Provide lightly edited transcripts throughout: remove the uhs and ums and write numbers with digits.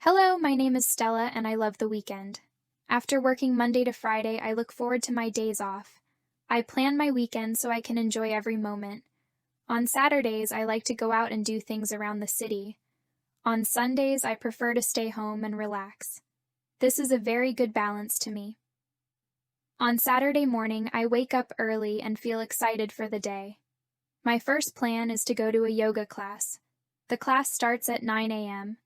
Hello, my name is Stella and I love the weekend. After working Monday to Friday, I look forward to my days off. I plan my weekend so I can enjoy every moment. On Saturdays, I like to go out and do things around the city. On Sundays, I prefer to stay home and relax. This is a very good balance to me. On Saturday morning, I wake up early and feel excited for the day. My first plan is to go to a yoga class. The class starts at 9 a.m.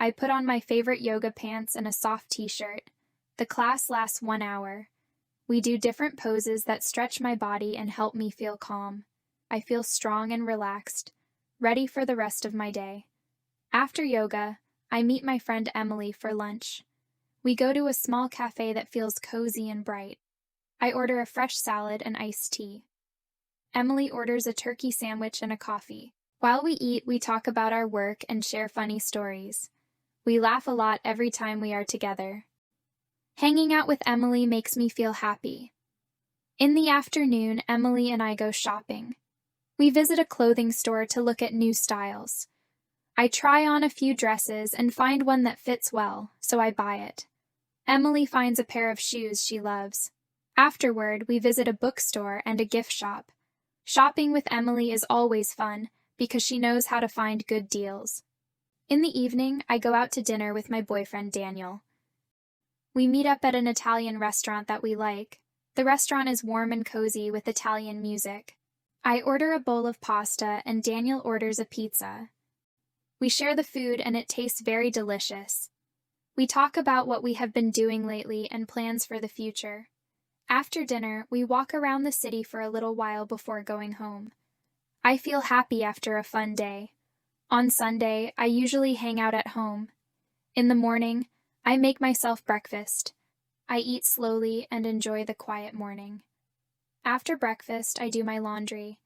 I put on my favorite yoga pants and a soft t-shirt. The class lasts 1 hour. We do different poses that stretch my body and help me feel calm. I feel strong and relaxed, ready for the rest of my day. After yoga, I meet my friend Emily for lunch. We go to a small cafe that feels cozy and bright. I order a fresh salad and iced tea. Emily orders a turkey sandwich and a coffee. While we eat, we talk about our work and share funny stories. We laugh a lot every time we are together. Hanging out with Emily makes me feel happy. In the afternoon, Emily and I go shopping. We visit a clothing store to look at new styles. I try on a few dresses and find one that fits well, so I buy it. Emily finds a pair of shoes she loves. Afterward, we visit a bookstore and a gift shop. Shopping with Emily is always fun because she knows how to find good deals. In the evening, I go out to dinner with my boyfriend Daniel. We meet up at an Italian restaurant that we like. The restaurant is warm and cozy with Italian music. I order a bowl of pasta and Daniel orders a pizza. We share the food and it tastes very delicious. We talk about what we have been doing lately and plans for the future. After dinner, we walk around the city for a little while before going home. I feel happy after a fun day. On Sunday, I usually hang out at home. In the morning, I make myself breakfast. I eat slowly and enjoy the quiet morning. After breakfast, I do my laundry.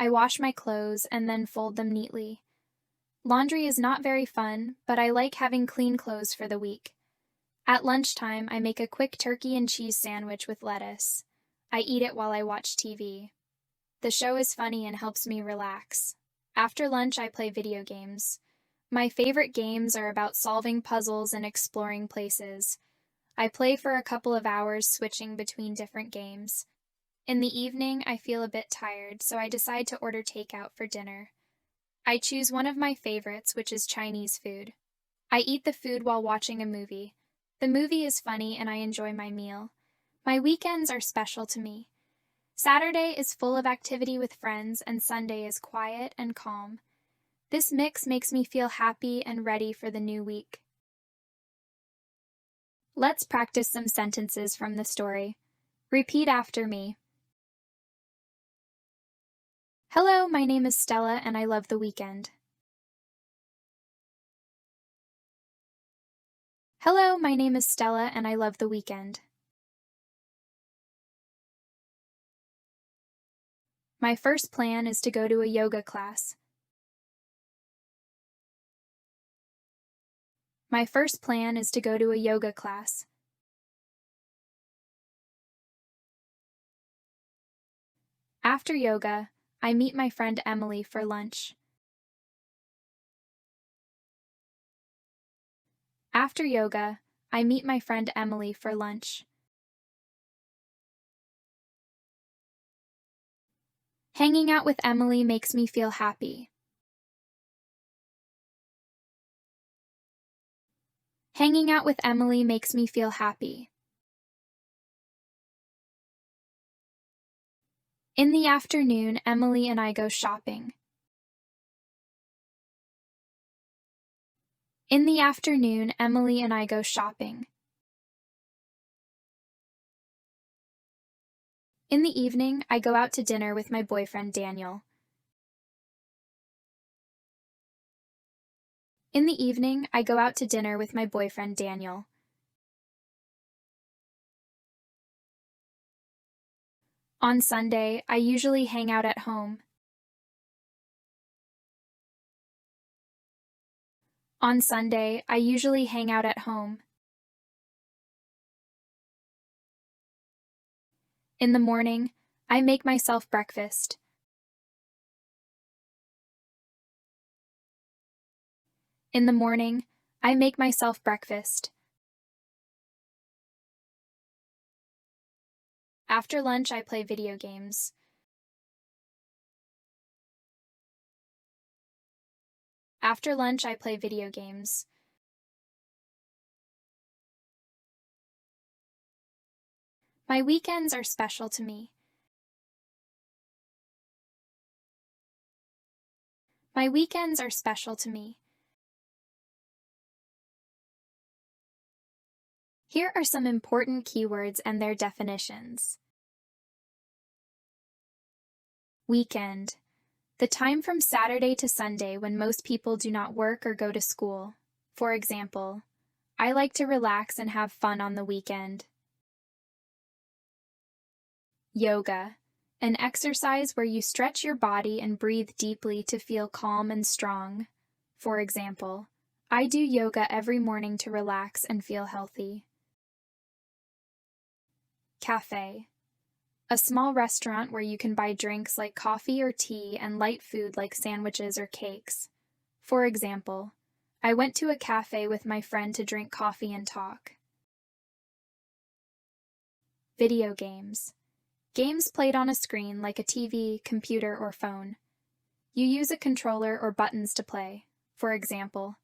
I wash my clothes and then fold them neatly. Laundry is not very fun, but I like having clean clothes for the week. At lunchtime, I make a quick turkey and cheese sandwich with lettuce. I eat it while I watch TV. The show is funny and helps me relax. After lunch, I play video games. My favorite games are about solving puzzles and exploring places. I play for a couple of hours, switching between different games. In the evening, I feel a bit tired, so I decide to order takeout for dinner. I choose one of my favorites, which is Chinese food. I eat the food while watching a movie. The movie is funny and I enjoy my meal. My weekends are special to me. Saturday is full of activity with friends and Sunday is quiet and calm. This mix makes me feel happy and ready for the new week. Let's practice some sentences from the story. Repeat after me. Hello, my name is Stella and I love the weekend. Hello, my name is Stella and I love the weekend. My first plan is to go to a yoga class. My first plan is to go to a yoga class. After yoga, I meet my friend Emily for lunch. After yoga, I meet my friend Emily for lunch. Hanging out with Emily makes me feel happy. Hanging out with Emily makes me feel happy. In the afternoon, Emily and I go shopping. In the afternoon, Emily and I go shopping. In the evening, I go out to dinner with my boyfriend Daniel. In the evening, I go out to dinner with my boyfriend Daniel. On Sunday, I usually hang out at home. On Sunday, I usually hang out at home. In the morning, I make myself breakfast. In the morning, I make myself breakfast. After lunch, I play video games. After lunch, I play video games. My weekends are special to me. My weekends are special to me. Here are some important keywords and their definitions. Weekend. The time from Saturday to Sunday when most people do not work or go to school. For example, I like to relax and have fun on the weekend. Yoga. An exercise where you stretch your body and breathe deeply to feel calm and strong. For example, I do yoga every morning to relax and feel healthy. Cafe. A small restaurant where you can buy drinks like coffee or tea and light food like sandwiches or cakes. For example, I went to a cafe with my friend to drink coffee and talk. Video games. Games played on a screen like a TV, computer, or phone. You use a controller or buttons to play. For example,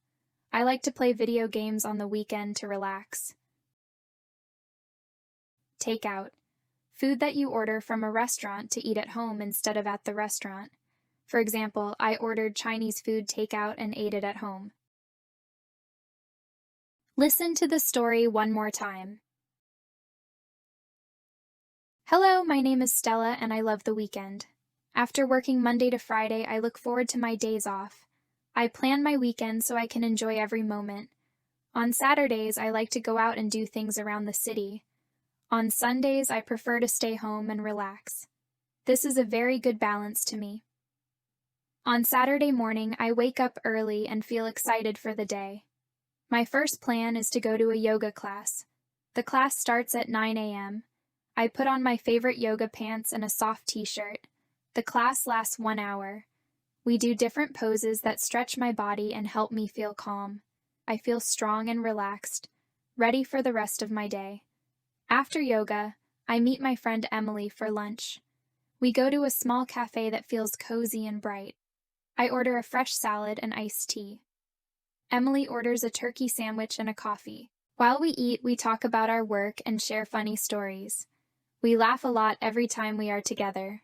I like to play video games on the weekend to relax. Takeout. Food that you order from a restaurant to eat at home instead of at the restaurant. For example, I ordered Chinese food takeout and ate it at home. Listen to the story one more time. Hello, my name is Stella and I love the weekend. After working Monday to Friday, I look forward to my days off. I plan my weekend so I can enjoy every moment. On Saturdays, I like to go out and do things around the city. On Sundays, I prefer to stay home and relax. This is a very good balance to me. On Saturday morning, I wake up early and feel excited for the day. My first plan is to go to a yoga class. The class starts at 9 a.m. I put on my favorite yoga pants and a soft t-shirt. The class lasts 1 hour. We do different poses that stretch my body and help me feel calm. I feel strong and relaxed, ready for the rest of my day. After yoga, I meet my friend Emily for lunch. We go to a small cafe that feels cozy and bright. I order a fresh salad and iced tea. Emily orders a turkey sandwich and a coffee. While we eat, we talk about our work and share funny stories. We laugh a lot every time we are together.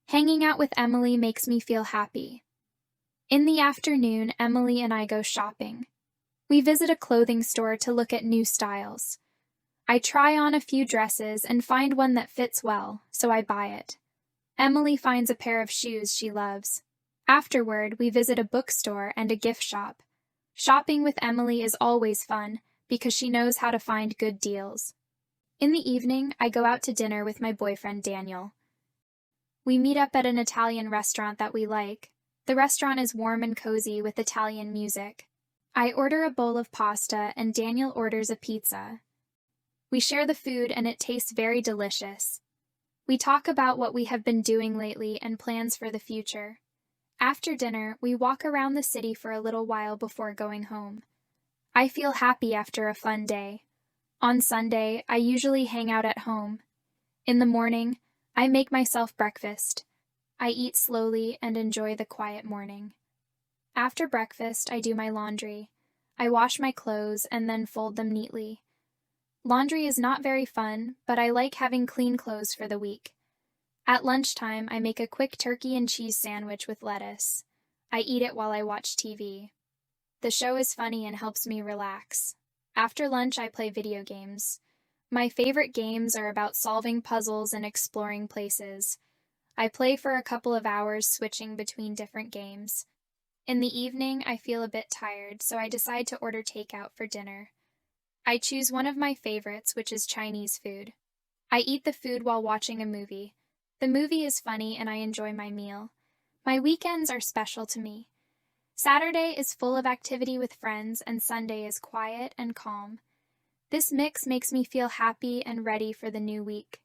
Hanging out with Emily makes me feel happy. In the afternoon, Emily and I go shopping. We visit a clothing store to look at new styles. I try on a few dresses and find one that fits well, so I buy it. Emily finds a pair of shoes she loves. Afterward, we visit a bookstore and a gift shop. Shopping with Emily is always fun because she knows how to find good deals. In the evening, I go out to dinner with my boyfriend Daniel. We meet up at an Italian restaurant that we like. The restaurant is warm and cozy with Italian music. I order a bowl of pasta and Daniel orders a pizza. We share the food and it tastes very delicious. We talk about what we have been doing lately and plans for the future. After dinner, we walk around the city for a little while before going home. I feel happy after a fun day. On Sunday, I usually hang out at home. In the morning, I make myself breakfast. I eat slowly and enjoy the quiet morning. After breakfast, I do my laundry. I wash my clothes and then fold them neatly. Laundry is not very fun, but I like having clean clothes for the week. At lunchtime, I make a quick turkey and cheese sandwich with lettuce. I eat it while I watch TV. The show is funny and helps me relax. After lunch, I play video games. My favorite games are about solving puzzles and exploring places. I play for a couple of hours, switching between different games. In the evening, I feel a bit tired, so I decide to order takeout for dinner. I choose one of my favorites, which is Chinese food. I eat the food while watching a movie. The movie is funny and I enjoy my meal. My weekends are special to me. Saturday is full of activity with friends and Sunday is quiet and calm. This mix makes me feel happy and ready for the new week.